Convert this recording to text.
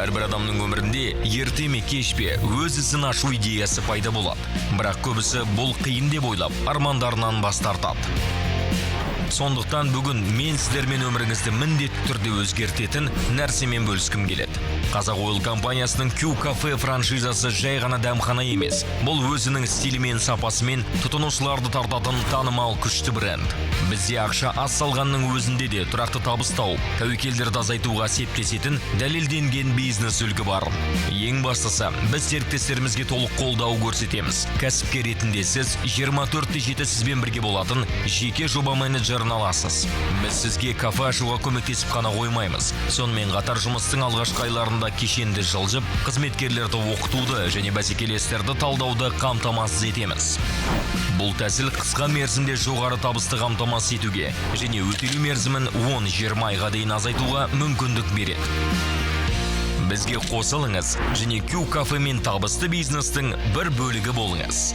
Әрбір адамның өмірінде ерте ме кеш пе өз ісін ашу идеясы пайда болады. Бірақ көбісі бұл қиын деп ойлап, армандарынан бас тартады. Сондықтан бүгін мен сіздермен өміріңізді міндетті түрде өзгертетін нәрсемен бөліскім келеді. Қазақ Ойл компаниясының Q Cafe франшизасы жай ғана дәмхана емес. Бұл өзінің стилімен, сапасымен тұтынушыларды тартатын танымал күшті бренд. Бізде ақша аз салғанның өзінде де тұрақты табыс тауып, тәуекелдерді азайтуға септесетін дәлелденген бизнес үлгі бар. Ең бастысы, біз серіктестерімізге толық қолдау көрсетеміз. Кәсіпкер ретінде сіз 24/7 сізбен бірге болатын жеке жоба менеджерін аласыз. Біз сізге кафе ашуға көмектесіп қана қоймаймыз. Сонымен қатар жұмыстың алғашқы айларында кешенді жылжып, қызметкерлерді оқытуды және бәсекелестерді талдауды қамтамасыз етеміз. Бұл тәсіл қысқа мерзімде жоғары табысты қамтамасыз етуге және өтелу мерзімін 10-20 айға дейін азайтуға мүмкіндік береді. Бізге қосылыңыз және Q Cafe мен табысты бизнестің бір бөлігі болыңыз.